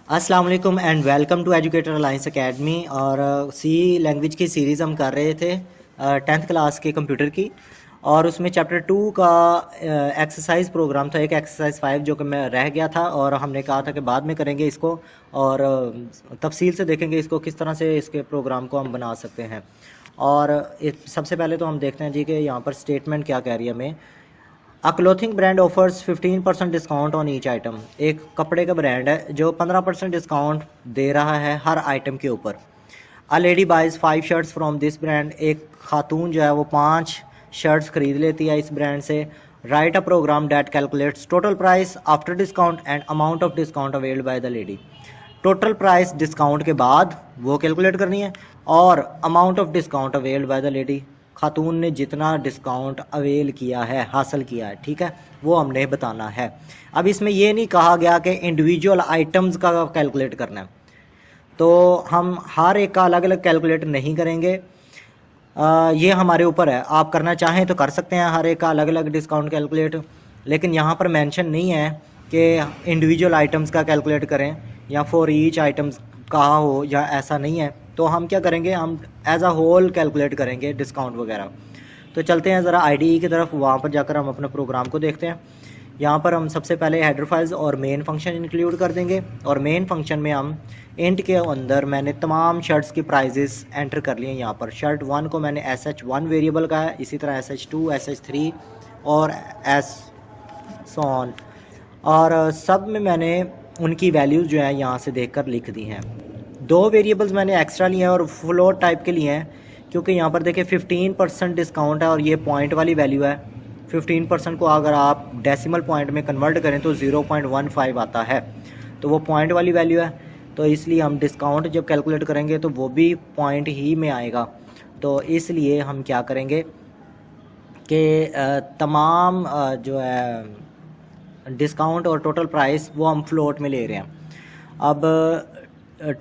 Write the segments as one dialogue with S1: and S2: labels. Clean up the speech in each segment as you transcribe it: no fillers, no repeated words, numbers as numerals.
S1: अस्सलाम वालेकुम and welcome to educator alliance academy. और सी लैंग्वेज की सीरीज़ हम कर रहे थे 10th क्लास के कंप्यूटर की। और उसमें चैप्टर 2 का एक्सरसाइज प्रोग्राम था, एक एक्सरसाइज 5 जो कि मैं रह गया था और हमने कहा था कि बाद में करेंगे इसको और तफसील से देखेंगे इसको किस तरह से इसके प्रोग्राम को हम बना सकते हैं। और सबसे पहले तो हम देखते हैं जी कि यहाँ पर स्टेटमेंट क्या कह रही है हमें। A clothing brand offers 15% discount on each item. एक कपड़े का ब्रांड है जो 15% डिस्काउंट दे रहा है हर आइटम के ऊपर। A lady buys 5 shirts from this brand. एक खातून जो है वो 5 शर्ट्स खरीद लेती है इस ब्रांड से। Write a program that calculates total price after discount and amount of discount availed by the lady. Total price discount के बाद वो कैलकुलेट करनी है और amount of discount availed by the lady, खातून ने जितना डिस्काउंट अवेल किया है, हासिल किया है, ठीक है, वो हमने बताना है। अब इसमें ये नहीं कहा गया कि इंडिविजुअल आइटम्स का कैलकुलेट करना है, तो हम हर एक का अलग अलग कैलकुलेट नहीं करेंगे। ये हमारे ऊपर है, आप करना चाहें तो कर सकते हैं हर एक का अलग अलग डिस्काउंट कैलकुलेट, लेकिन यहाँ पर मेंशन नहीं है कि इंडिविजुअल आइटम्स का कैलकुलेट करें या फॉर ईच आइटम्स कहा हो, या ऐसा नहीं है। तो हम क्या करेंगे, हम एज अ होल कैलकुलेट करेंगे डिस्काउंट वगैरह। तो चलते हैं ज़रा IDE की तरफ, वहाँ पर जाकर हम अपने प्रोग्राम को देखते हैं। यहाँ पर हम सबसे पहले हेडर फाइल्स और मेन फंक्शन इंक्लूड कर देंगे और मेन फंक्शन में हम इंट के अंदर मैंने तमाम शर्ट्स की प्राइजेस एंटर कर लिए। यहाँ पर शर्ट 1 को मैंने SH1 वेरिएबल का है, इसी तरह SH2, SH3 और एस सॉन, और सब में मैंने उनकी वैल्यूज़ जो है यहाँ से देखकर लिख दी हैं। 2 वेरिएबल्स मैंने एक्स्ट्रा लिए हैं और फ्लोट टाइप के लिए हैं, क्योंकि यहाँ पर देखिए 15% डिस्काउंट है और ये पॉइंट वाली वैल्यू है। 15% को अगर आप डेसिमल पॉइंट में कन्वर्ट करें तो 0.15 आता है, तो वो पॉइंट वाली वैल्यू है। तो इसलिए हम डिस्काउंट जब कैलकुलेट करेंगे तो वो भी पॉइंट ही में आएगा। तो इसलिए हम क्या करेंगे कि तमाम जो है डिस्काउंट और टोटल प्राइस वो हम फ्लोट में ले रहे हैं। अब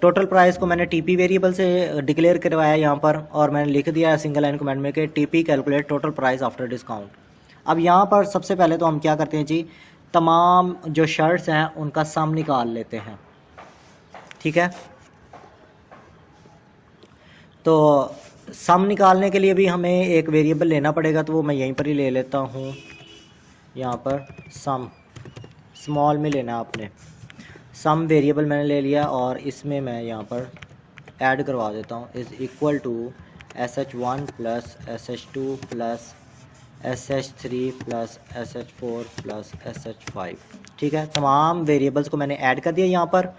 S1: टोटल प्राइस को मैंने TP वेरिएबल से डिक्लेयर करवाया यहाँ पर, और मैंने लिख दिया है सिंगल लाइन कमेंट में कि TP calculate total price after discount. अब यहाँ पर सबसे पहले तो हम क्या करते हैं जी, तमाम जो शर्ट्स हैं उनका सम निकाल लेते हैं, ठीक है। तो सम निकालने के लिए भी हमें एक वेरिएबल लेना पड़ेगा, तो वो मैं यहीं पर ही ले लेता हूँ। यहाँ पर सम स्मॉल में लेना आपने, सम वेरिएबल मैंने ले लिया और इसमें मैं यहाँ पर ऐड करवा देता हूँ is equal to SH1 plus SH2 plus SH3 plus SH4 plus SH5, ठीक है। तमाम वेरिएबल्स को मैंने ऐड कर दिया यहाँ पर।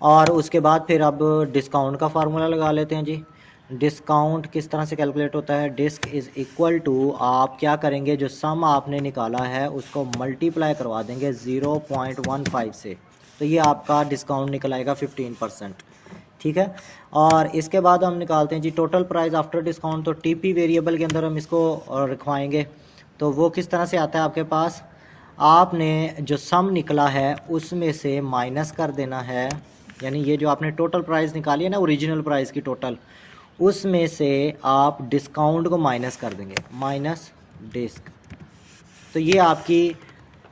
S1: और उसके बाद फिर अब डिस्काउंट का फार्मूला लगा लेते हैं जी। डिस्काउंट किस तरह से कैलकुलेट होता है, डिस्क इज़ इक्वल टू, आप क्या करेंगे, जो सम आपने निकाला है उसको मल्टीप्लाई करवा देंगे 0.15 से, तो ये आपका डिस्काउंट निकल आएगा 15%, ठीक है। और इसके बाद हम निकालते हैं जी टोटल प्राइस आफ्टर डिस्काउंट। तो TP वेरिएबल के अंदर हम इसको रखवाएंगे, तो वो किस तरह से आता है आपके पास, आपने जो सम निकला है उसमें से माइनस कर देना है, यानी ये जो आपने टोटल प्राइस निकाली है ना, ओरिजिनल प्राइस की टोटल, उसमें से आप डिस्काउंट को माइनस कर देंगे, माइनस डिस्क। तो ये आपकी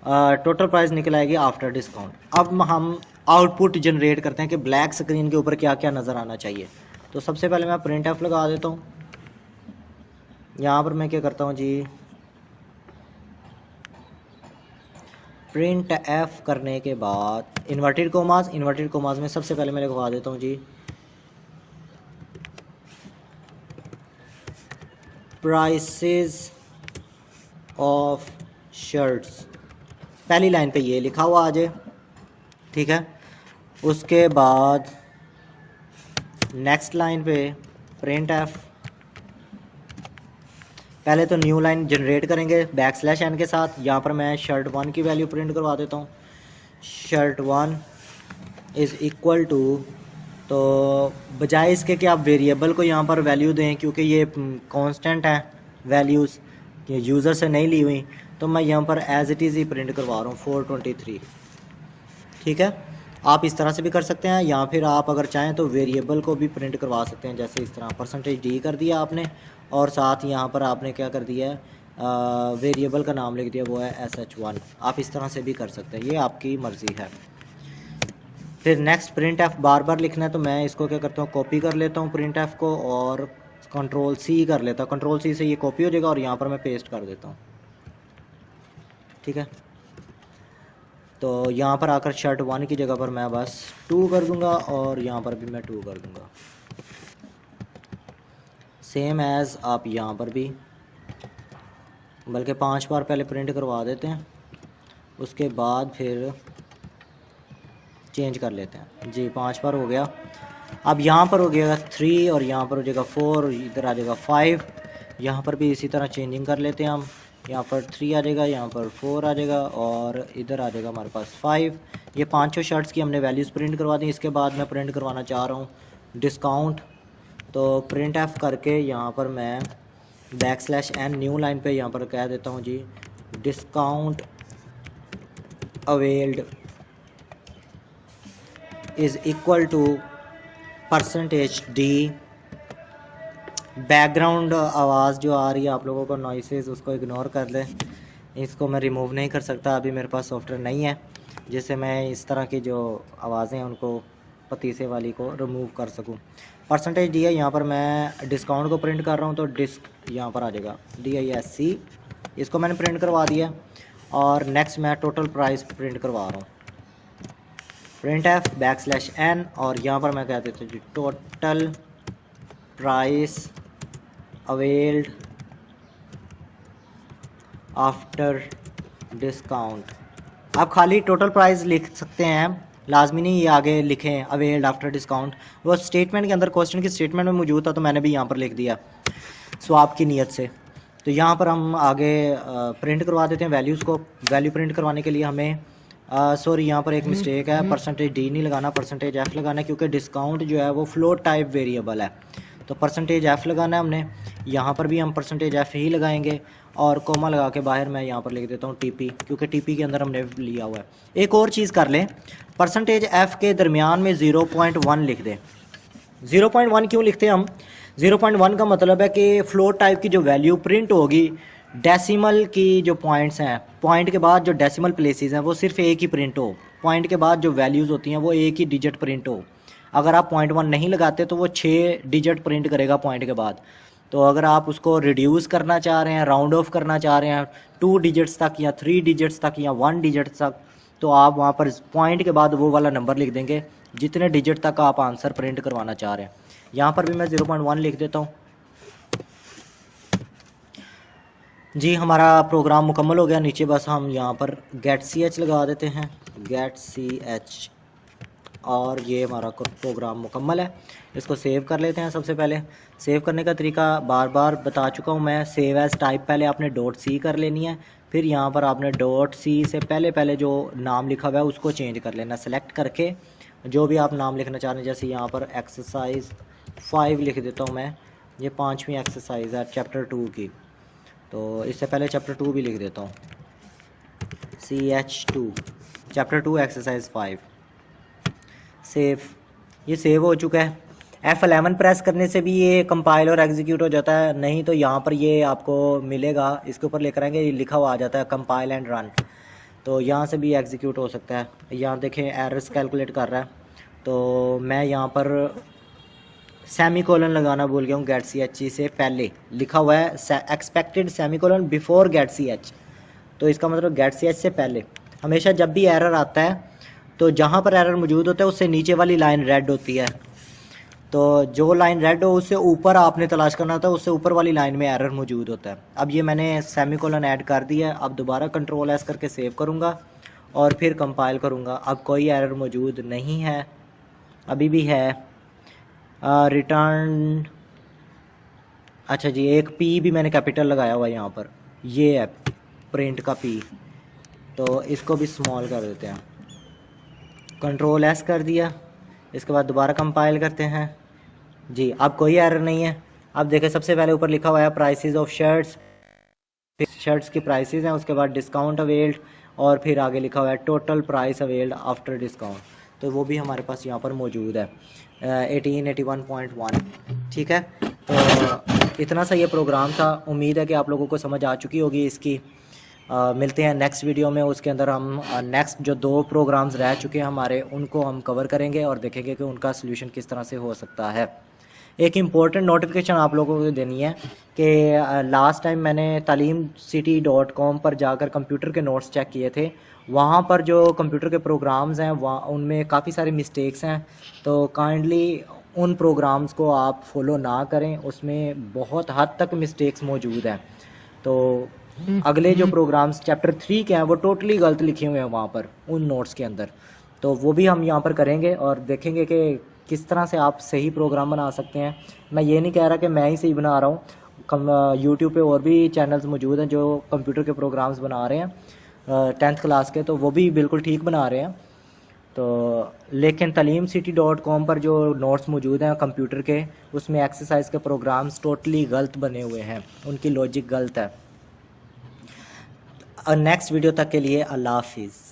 S1: टोटल प्राइस निकल आएगी आफ्टर डिस्काउंट। अब हम आउटपुट जनरेट करते हैं कि ब्लैक स्क्रीन के ऊपर क्या क्या नज़र आना चाहिए। तो सबसे पहले मैं प्रिंट एफ लगा देता हूँ। यहाँ पर मैं क्या करता हूँ जी, प्रिंट एफ करने के बाद इन्वर्टेड कोमास में सबसे पहले मैं लिखवा देता हूँ जी प्राइसेस ऑफ शर्ट्स, पहली लाइन पे ये लिखा हुआ आ जाए, ठीक है। उसके बाद नेक्स्ट लाइन पे प्रिंट एफ, पहले तो न्यू लाइन जनरेट करेंगे \n के साथ। यहाँ पर मैं शर्ट 1 की वैल्यू प्रिंट करवा देता हूँ, शर्ट 1 इज़ इक्वल टू, तो बजाय इसके कि आप वेरिएबल को यहाँ पर वैल्यू दें, क्योंकि ये कांस्टेंट है वैल्यूज़, ये यूज़र से नहीं ली हुई, तो मैं यहाँ पर एज इट इज़ ही प्रिंट करवा रहा हूँ 423, ठीक है। आप इस तरह से भी कर सकते हैं, या फिर आप अगर चाहें तो वेरिएबल को भी प्रिंट करवा सकते हैं, जैसे इस तरह %d कर दिया आपने और साथ यहाँ पर आपने क्या कर दिया है, वेरिएबल का नाम लिख दिया, वो है SH1। आप इस तरह से भी कर सकते हैं, ये आपकी मर्ज़ी है। फिर नेक्स्ट प्रिंट एफ बार बार लिखना है, तो मैं इसको क्या करता हूँ, कॉपी कर लेता हूँ प्रिंट एफ को और कंट्रोल सी कर लेता हूँ। कंट्रोल सी से ये कॉपी हो जाएगा और यहाँ पर मैं पेस्ट कर देता हूँ। ठीक है, तो यहाँ पर आकर शर्ट 1 की जगह पर मैं बस 2 कर दूंगा और यहाँ पर भी मैं 2 कर दूंगा। सेम एज़ आप यहाँ पर भी, बल्कि 5 बार पहले प्रिंट करवा देते हैं, उसके बाद फिर चेंज कर लेते हैं। जी 5 बार हो गया। अब यहाँ पर हो गया 3 और यहाँ पर हो जाएगा 4, इधर आ जाएगा 5। यहाँ पर भी इसी तरह चेंजिंग कर लेते हैं हम। यहाँ पर 3 आ जाएगा, यहाँ पर 4 आ जाएगा और इधर आ जाएगा हमारे पास 5। ये पांचों शर्ट्स की हमने वैल्यूज़ प्रिंट करवा दी। इसके बाद मैं प्रिंट करवाना चाह रहा हूँ डिस्काउंट, तो प्रिंट एफ करके यहाँ पर मैं \n न्यू लाइन पे यहाँ पर कह देता हूँ जी discount availed is equal to %d। Background आवाज़ जो आ रही है आप लोगों को, नॉइसेस, उसको इग्नोर कर दें। इसको मैं रिमूव नहीं कर सकता, अभी मेरे पास सॉफ्टवेयर नहीं है जिससे मैं इस तरह की जो आवाज़ें हैं उनको पतीसे वाली को रिमूव कर सकूं। %d है, यहाँ पर मैं डिस्काउंट को प्रिंट कर रहा हूँ, तो डिस्क यहाँ पर आ जाएगा DISC, इसको मैंने प्रिंट करवा दिया। और नेक्स्ट मैं टोटल प्राइस प्रिंट करवा रहा हूँ, प्रिंट एफ \n और यहाँ पर मैं कह देता हूँ जी total price availed after discount. आप खाली टोटल प्राइस लिख सकते हैं, लाजमी नहीं ये आगे लिखें अवेल्ड आफ्टर डिस्काउंट। वो स्टेटमेंट के अंदर, क्वेश्चन की स्टेटमेंट में मौजूद था, तो मैंने भी यहाँ पर लिख दिया स्वाप की नीयत से। तो यहाँ पर हम आगे प्रिंट करवा देते हैं वैल्यूज़ को। वैल्यू प्रिंट करवाने के लिए हमें सॉरी यहाँ पर एक मिस्टेक है, %d नहीं लगाना, %f लगाना है, क्योंकि डिस्काउंट जो है वो फ्लोट टाइप वेरिएबल है। तो %f लगाना है हमने, यहाँ पर भी हम %f ही लगाएंगे और कोमा लगा के बाहर मैं यहाँ पर लिख देता हूँ TP, क्योंकि TP के अंदर हमने लिया हुआ है। एक और चीज़ कर लें, %f के दरमियान में 0.1 लिख दें। 0.1 क्यों लिखते हैं हम? 0.1 का मतलब है कि फ्लोट टाइप की जो वैल्यू प्रिंट होगी, डेसिमल की जो पॉइंट्स हैं, पॉइंट के बाद जो डेसिमल प्लेसेस हैं वो सिर्फ एक ही प्रिंट हो, पॉइंट के बाद जो वैल्यूज़ होती हैं वो एक ही डिजिट प्रिंट हो। अगर आप 0.1 नहीं लगाते तो वो 6 डिजिट प्रिंट करेगा पॉइंट के बाद। तो अगर आप उसको रिड्यूस करना चाह रहे हैं, राउंड ऑफ करना चाह रहे हैं 2 डिजिट्स तक या 3 डिजिट्स तक या 1 डिजिट तक, तो आप वहाँ पर पॉइंट के बाद वो वाला नंबर लिख देंगे जितने डिजिट तक आप आंसर प्रिंट करवाना चाह रहे हैं। यहाँ पर भी मैं 0.1 लिख देता हूँ। जी हमारा प्रोग्राम मुकम्मल हो गया। नीचे बस हम यहाँ पर get.ch लगा देते हैं, get.ch, और ये हमारा प्रोग्राम मुकम्मल है। इसको सेव कर लेते हैं। सबसे पहले सेव करने का तरीका बार बार बता चुका हूँ मैं। सेव एज़ टाइप पहले आपने .c कर लेनी है, फिर यहाँ पर आपने .c से पहले जो नाम लिखा हुआ है उसको चेंज कर लेना, सेलेक्ट करके जो भी आप नाम लिखना चाह रहे हैं। जैसे यहाँ पर एक्सरसाइज 5 लिख देता हूँ मैं, ये 5वीं एक्सरसाइज है चैप्टर 2 की, तो इससे पहले चैप्टर 2 भी लिख देता हूँ, CH2 चैप्टर 2 एक्सरसाइज 5। सेव, ये सेव हो चुका है। F11 प्रेस करने से भी ये कंपाइल और एग्जीक्यूट हो जाता है, नहीं तो यहाँ पर ये आपको मिलेगा, इसके ऊपर लेकर आएंगे, ये लिखा हुआ आ जाता है कंपाइल एंड रन, तो यहाँ से भी एग्जीक्यूट हो सकता है। यहाँ देखें एरर्स कैलकुलेट कर रहा है, तो मैं यहाँ पर सेमीकोलन लगाना भूल गया हूँ। get.ch से पहले लिखा हुआ है एक्सपेक्टेड सेमीकोलन बिफोर get.ch, तो इसका मतलब get.ch से पहले। हमेशा जब भी एरर आता है तो जहाँ पर एरर मौजूद होता है उससे नीचे वाली लाइन रेड होती है, तो जो लाइन रेड हो उससे ऊपर आपने तलाश करना होता है, उससे ऊपर वाली लाइन में एरर मौजूद होता है। अब ये मैंने सेमीकोलन ऐड कर दिया है। अब दोबारा Ctrl+S करके सेव करूँगा और फिर कंपाइल करूँगा। अब कोई एरर मौजूद नहीं है, अभी भी है रिटर्न। अच्छा जी, एक P भी मैंने कैपिटल लगाया हुआ है यहाँ पर, ये है प्रिंट का P, तो इसको भी स्मॉल कर देते हैं। Ctrl+S कर दिया, इसके बाद दोबारा कंपाइल करते हैं। जी अब कोई एरर नहीं है। अब देखें सबसे पहले ऊपर लिखा हुआ है प्राइसेस ऑफ शर्ट्स, फिर शर्ट्स की प्राइसेस हैं, उसके बाद डिस्काउंट अवेल्ड और फिर आगे लिखा हुआ है total price availed after discount, तो वो भी हमारे पास यहाँ पर मौजूद है 1881.1। ठीक है, तो इतना सा ये प्रोग्राम था। उम्मीद है कि आप लोगों को समझ आ चुकी होगी इसकी। मिलते हैं नेक्स्ट वीडियो में। उसके अंदर हम नेक्स्ट जो 2 प्रोग्राम्स रह चुके हैं हमारे, उनको हम कवर करेंगे और देखेंगे कि उनका सलूशन किस तरह से हो सकता है। एक इम्पोर्टेंट नोटिफिकेशन आप लोगों को देनी है कि लास्ट टाइम मैंने talimcity.com पर जाकर कंप्यूटर के नोट्स चेक किए थे। वहाँ पर जो कंप्यूटर के प्रोग्राम्स हैं वहाँ उनमें काफ़ी सारे मिस्टेक्स हैं, तो काइंडली उन प्रोग्राम्स को आप फॉलो ना करें, उसमें बहुत हद तक मिस्टेक्स मौजूद हैं। तो अगले जो प्रोग्राम्स चैप्टर 3 के हैं वो टोटली गलत लिखे हुए हैं वहाँ पर उन नोट्स के अंदर, तो वो भी हम यहाँ पर करेंगे और देखेंगे कि किस तरह से आप सही प्रोग्राम बना सकते हैं। मैं ये नहीं कह रहा कि मैं ही सही बना रहा हूँ, यूट्यूब पे और भी चैनल्स मौजूद हैं जो कंप्यूटर के प्रोग्राम्स बना रहे हैं 10th क्लास के, तो वो भी बिल्कुल ठीक बना रहे हैं। तो लेकिन talimcity.com पर जो नोट्स मौजूद हैं कंप्यूटर के, उसमें एक्सरसाइज के प्रोग्राम्स टोटली गलत बने हुए हैं, उनकी लॉजिक गलत है। नेक्स्ट वीडियो तक के लिए अल्लाह हाफिज़।